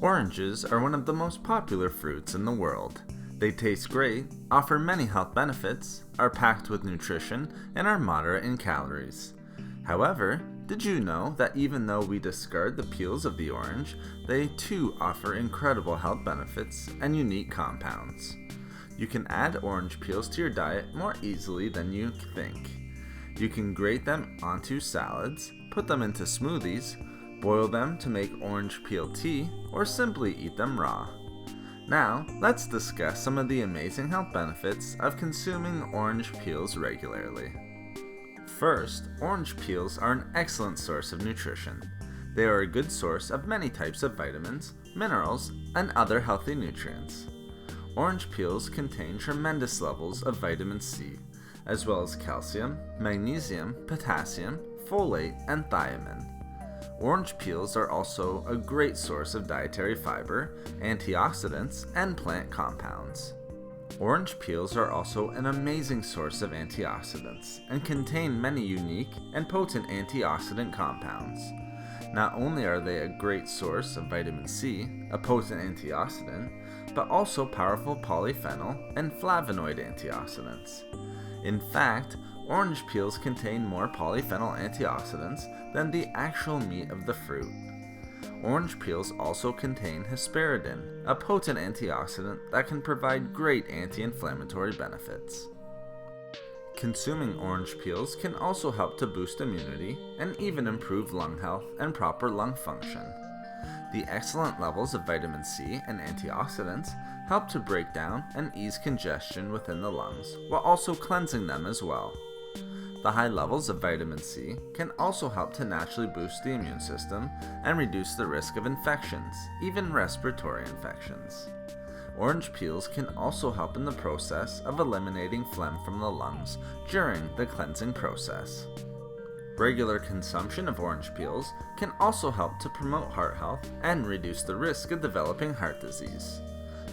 Oranges are one of the most popular fruits in the world. They taste great, offer many health benefits, are packed with nutrition, and are moderate in calories. However, did you know that even though we discard the peels of the orange, they too offer incredible health benefits and unique compounds? You can add orange peels to your diet more easily than you think. You can grate them onto salads, put them into smoothies, boil them to make orange peel tea, or simply eat them raw. Now, let's discuss some of the amazing health benefits of consuming orange peels regularly. First, orange peels are an excellent source of nutrition. They are a good source of many types of vitamins, minerals, and other healthy nutrients. Orange peels contain tremendous levels of vitamin C, as well as calcium, magnesium, potassium, folate, and thiamin. Orange peels are also a great source of dietary fiber, antioxidants, and plant compounds. Orange peels are also an amazing source of antioxidants and contain many unique and potent antioxidant compounds. Not only are they a great source of vitamin C, a potent antioxidant, but also powerful polyphenol and flavonoid antioxidants. In fact, orange peels contain more polyphenol antioxidants than the actual meat of the fruit. Orange peels also contain hesperidin, a potent antioxidant that can provide great anti-inflammatory benefits. Consuming orange peels can also help to boost immunity and even improve lung health and proper lung function. The excellent levels of vitamin C and antioxidants help to break down and ease congestion within the lungs, while also cleansing them as well. The high levels of vitamin C can also help to naturally boost the immune system and reduce the risk of infections, even respiratory infections. Orange peels can also help in the process of eliminating phlegm from the lungs during the cleansing process. Regular consumption of orange peels can also help to promote heart health and reduce the risk of developing heart disease.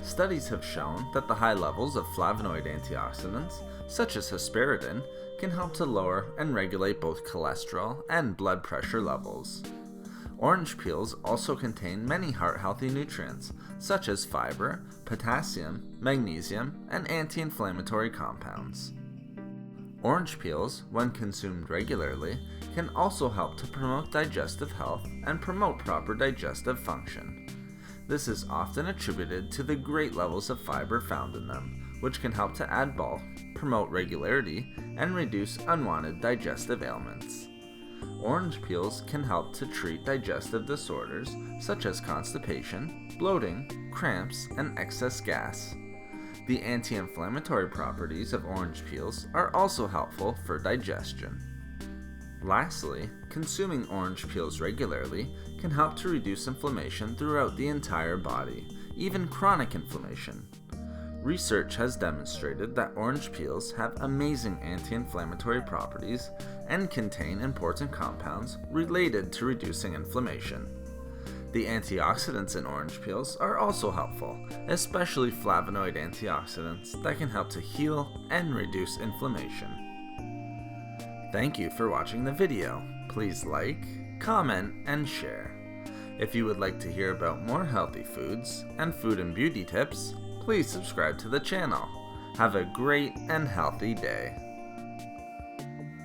Studies have shown that the high levels of flavonoid antioxidants, such as hesperidin, can help to lower and regulate both cholesterol and blood pressure levels. Orange peels also contain many heart-healthy nutrients, such as fibre, potassium, magnesium, and anti-inflammatory compounds. Orange peels, when consumed regularly, can also help to promote digestive health and promote proper digestive function. This is often attributed to the great levels of fiber found in them, which can help to add bulk, promote regularity, and reduce unwanted digestive ailments. Orange peels can help to treat digestive disorders such as constipation, bloating, cramps, and excess gas. The anti-inflammatory properties of orange peels are also helpful for digestion. Lastly, consuming orange peels regularly can help to reduce inflammation throughout the entire body, even chronic inflammation. Research has demonstrated that orange peels have amazing anti-inflammatory properties and contain important compounds related to reducing inflammation. The antioxidants in orange peels are also helpful, especially flavonoid antioxidants that can help to heal and reduce inflammation. Thank you for watching the video. Please like, comment, and share. If you would like to hear about more healthy foods and food and beauty tips, please subscribe to the channel. Have a great and healthy day.